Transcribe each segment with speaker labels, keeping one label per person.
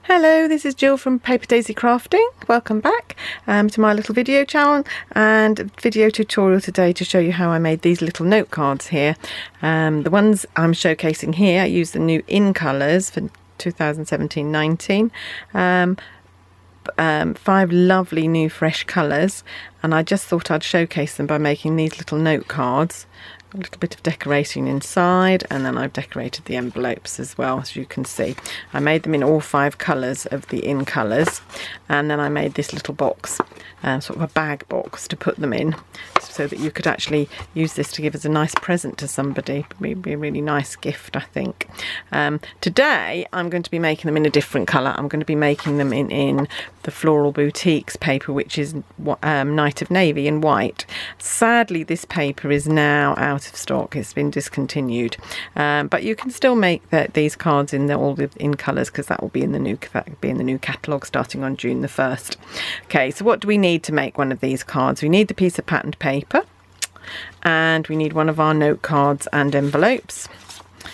Speaker 1: Hello, this is Jill from Paper Daisy Crafting. Welcome back to my little video channel and a video tutorial today to show you how I made these little note cards here. The ones I'm showcasing here, I use the new in colours for 2017-19. 5 lovely new fresh colours, and I just thought I'd showcase them by making these little note cards. A little bit of decorating inside, and then I've decorated the envelopes as well, as you can see. I made them in all 5 colours of the in colours, and then I made this little box, sort of a bag box to put them in, so that you could actually use this to give as a nice present to somebody. It'd be a really nice gift, I think. Today I'm going to be making them in a different colour. I'm going to be making them in the Floral Boutiques paper, which is Night of Navy in white. Sadly, this paper is now out of stock. It's been discontinued, but you can still make these cards in in colours, because that will be in the new catalogue starting on June the 1st. Okay, so what do we need to make one of these cards? We need the piece of patterned paper, and we need one of our note cards and envelopes.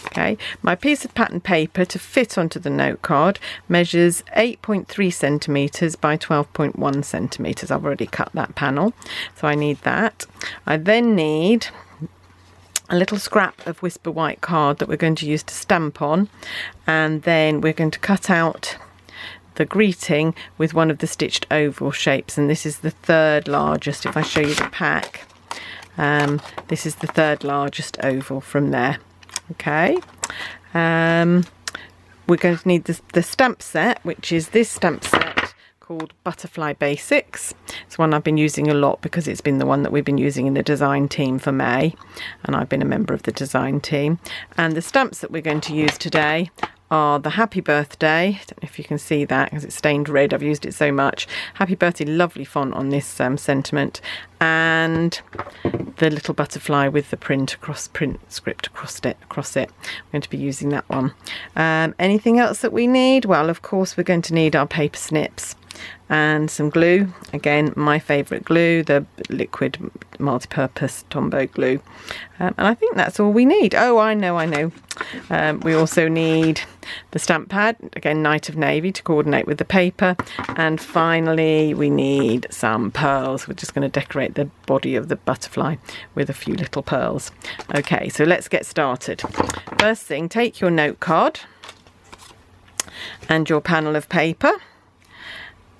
Speaker 1: Okay, my piece of patterned paper to fit onto the note card measures 8.3 centimetres by 12.1 centimetres. I've already cut that panel, so I need that. I then need a little scrap of Whisper white card that we're going to use to stamp on, and then we're going to cut out the greeting with one of the stitched oval shapes, and this is the 3rd largest. If I show you the pack, this is the 3rd largest oval from there. Okay, we're going to need the stamp set, which is this stamp set called Butterfly Basics. It's one I've been using a lot because it's been the one that we've been using in the design team for May, and I've been a member of the design team. And the stamps that we're going to use today are the Happy Birthday. I don't know if you can see that because it's stained red. I've used it so much. Happy Birthday, lovely font on this sentiment, and the little butterfly with the print script across it. I'm going to be using that one. Anything else that we need? Well, of course, we're going to need our paper snips and some glue. Again, my favourite glue, the liquid multi-purpose Tombow glue. And I think that's all we need. Oh, I know. We also need the stamp pad, again, Night of Navy, to coordinate with the paper. And finally, we need some pearls. We're just going to decorate the body of the butterfly with a few little pearls. Okay, so let's get started. First thing, take your note card and your panel of paper,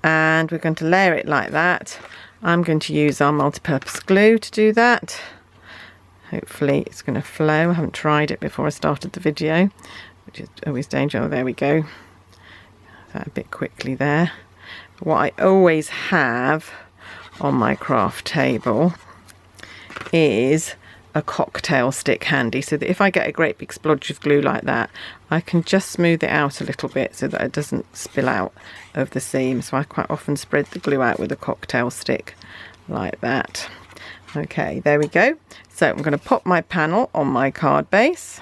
Speaker 1: and we're going to layer it like that. I'm going to use our multi-purpose glue to do that. Hopefully it's going to flow. I haven't tried it before I started the video, which is always dangerous. Oh, there we go. That a bit quickly there. What I always have on my craft table is a cocktail stick handy, so that if I get a great big splodge of glue like that, I can just smooth it out a little bit so that it doesn't spill out of the seam. So I quite often spread the glue out with a cocktail stick like that. Okay, there we go. So I'm going to pop my panel on my card base.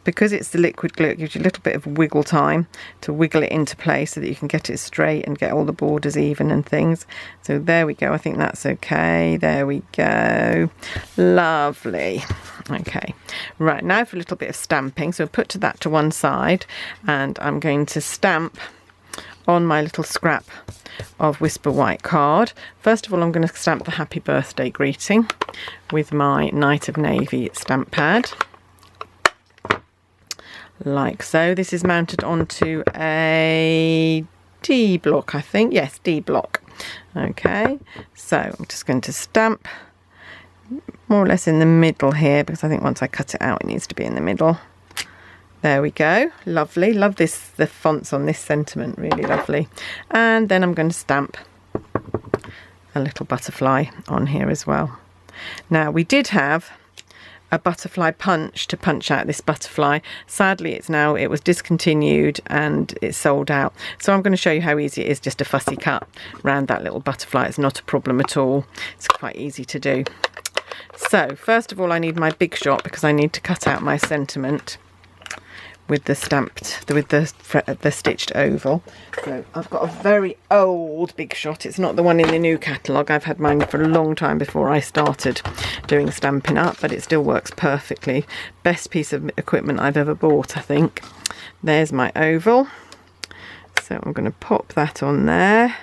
Speaker 1: Because it's the liquid glue, it gives you a little bit of wiggle time to wiggle it into place so that you can get it straight and get all the borders even and things. So there we go. I think that's okay. There we go. Lovely. Okay, right, now for a little bit of stamping. So I'll put that to one side, and I'm going to stamp on my little scrap of Whisper white card. First of all, I'm going to stamp the Happy Birthday greeting with my Night of Navy stamp pad, like so. This is mounted onto a D block, I think. Yes, D block. Okay, so I'm just going to stamp more or less in the middle here, because I think once I cut it out it needs to be in the middle. There we go. Lovely. Love the fonts on this sentiment, really lovely. And then I'm going to stamp a little butterfly on here as well. Now, we did have a butterfly punch to punch out this butterfly. Sadly, it was discontinued and it's sold out. So I'm going to show you how easy it is just a fussy cut around that little butterfly. It's not a problem at all. It's quite easy to do. So first of all, I need my Big Shot, because I need to cut out my sentiment with the stitched oval. So I've got a very old Big Shot. It's not the one in the new catalogue. I've had mine for a long time before I started doing Stampin' Up, but it still works perfectly. Best piece of equipment I've ever bought, I think. There's my oval. So I'm going to pop that on there.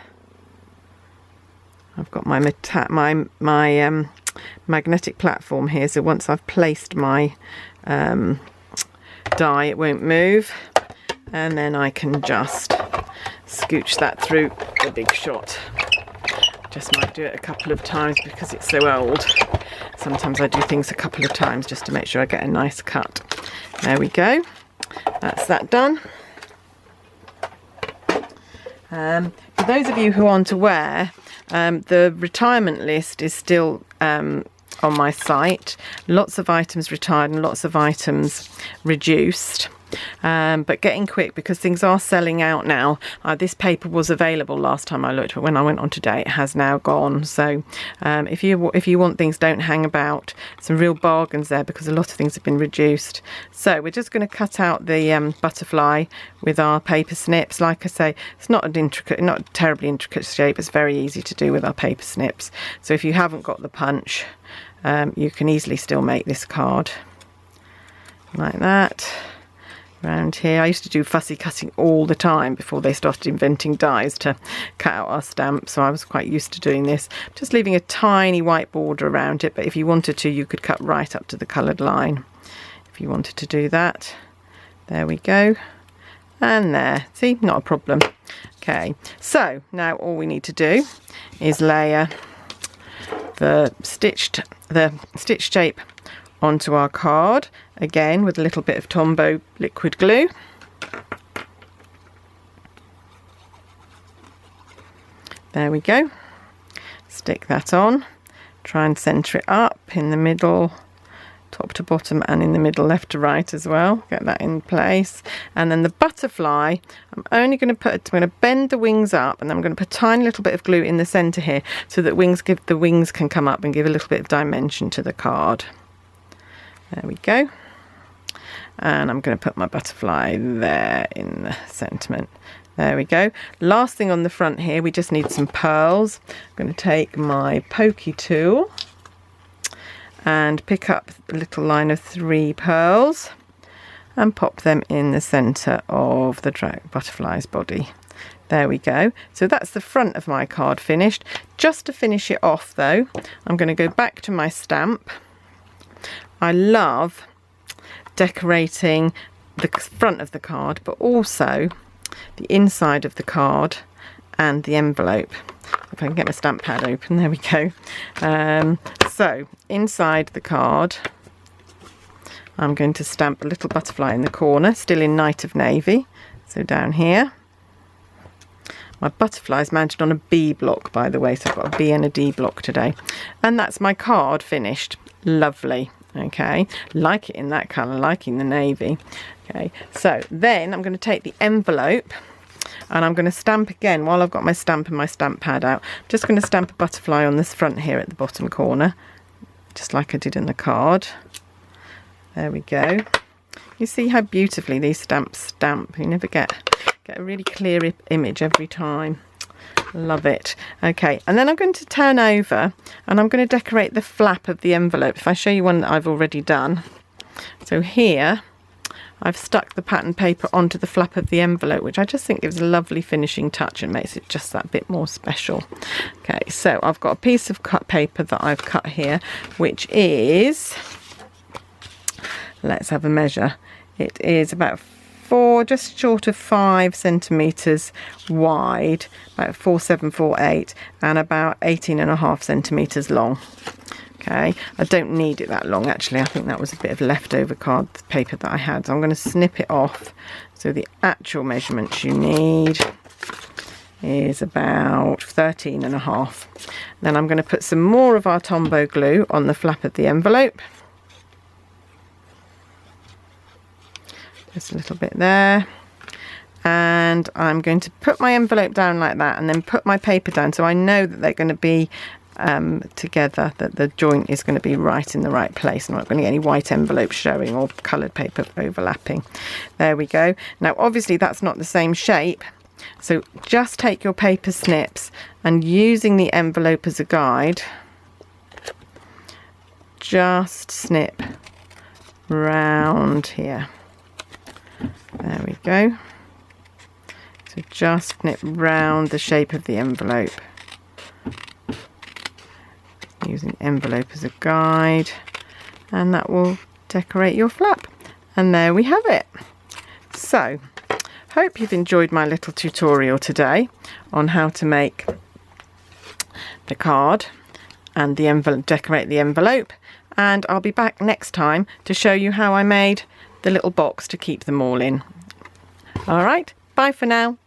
Speaker 1: I've got my magnetic platform here, so once I've placed my die, it won't move, and then I can just scooch that through the Big Shot. Just might do it a couple of times because it's so old. Sometimes I do things a couple of times just to make sure I get a nice cut. There we go. That's that done. For those of you who aren't aware, the retirement list is still on my site. Lots of items retired and lots of items reduced. But getting quick because things are selling out now. This paper was available last time I looked, but when I went on today it has now gone. So if you want things, don't hang about. Some real bargains there because a lot of things have been reduced. So we're just going to cut out the butterfly with our paper snips. Like I say, it's not a terribly intricate shape. It's very easy to do with our paper snips. So if you haven't got the punch, you can easily still make this card like that. Around here, I used to do fussy cutting all the time before they started inventing dies to cut out our stamps, so I was quite used to doing this. Just leaving a tiny white border around it, but if you wanted to, you could cut right up to the coloured line if you wanted to do that. There we go, and there, see, not a problem. Okay, so now all we need to do is layer the stitched shape onto our card, again with a little bit of Tombow liquid glue. There we go. Stick that on. Try and centre it up in the middle, top to bottom, and in the middle, left to right as well. Get that in place. And then the butterfly, I'm only going to bend the wings up, and then I'm going to put a tiny little bit of glue in the centre here so that the wings can come up and give a little bit of dimension to the card. There we go. And I'm going to put my butterfly there in the sentiment. There we go. Last thing on the front here, we just need some pearls. I'm going to take my pokey tool and pick up a little line of 3 pearls and pop them in the centre of the butterfly's body. There we go. So that's the front of my card finished. Just to finish it off though, I'm going to go back to my stamp. I love decorating the front of the card, but also the inside of the card and the envelope. If I can get my stamp pad open, there we go. So inside the card, I'm going to stamp a little butterfly in the corner, still in Night of Navy. So down here. My butterfly's mounted on a B block, by the way, so I've got a B and a D block today. And that's my card finished. Lovely. Okay, like it in that colour, liking the navy. Okay, so then I'm going to take the envelope and I'm going to stamp again while I've got my stamp and my stamp pad out. I'm just going to stamp a butterfly on this front here at the bottom corner, just like I did in the card. There we go. You see how beautifully these stamps stamp. You never get a really clear image every time. Love it. Okay, and then I'm going to turn over and I'm going to decorate the flap of the envelope. If I show you one that I've already done. So here I've stuck the pattern paper onto the flap of the envelope, which I just think gives a lovely finishing touch and makes it just that bit more special. Okay, so I've got a piece of cut paper that I've cut here, which is, let's have a measure. It is about just short of 5 centimetres wide, about 4,748, and about 18.5 centimetres long. Okay, I don't need it that long actually. I think that was a bit of leftover card paper that I had, so I'm going to snip it off. So the actual measurements you need is about 13.5. Then I'm going to put some more of our Tombow glue on the flap of the envelope. Just a little bit there, and I'm going to put my envelope down like that and then put my paper down so I know that they're going to be together, that the joint is going to be right in the right place. I'm not going to get any white envelope showing or coloured paper overlapping. There we go. Now obviously that's not the same shape, so just take your paper snips and using the envelope as a guide, just snip round here. There we go. So just snip round the shape of the envelope, using envelope as a guide, and that will decorate your flap. And there we have it. So hope you've enjoyed my little tutorial today on how to make the card and the envelope, decorate the envelope, and I'll be back next time to show you how I made the little box to keep them all in. All right, bye for now.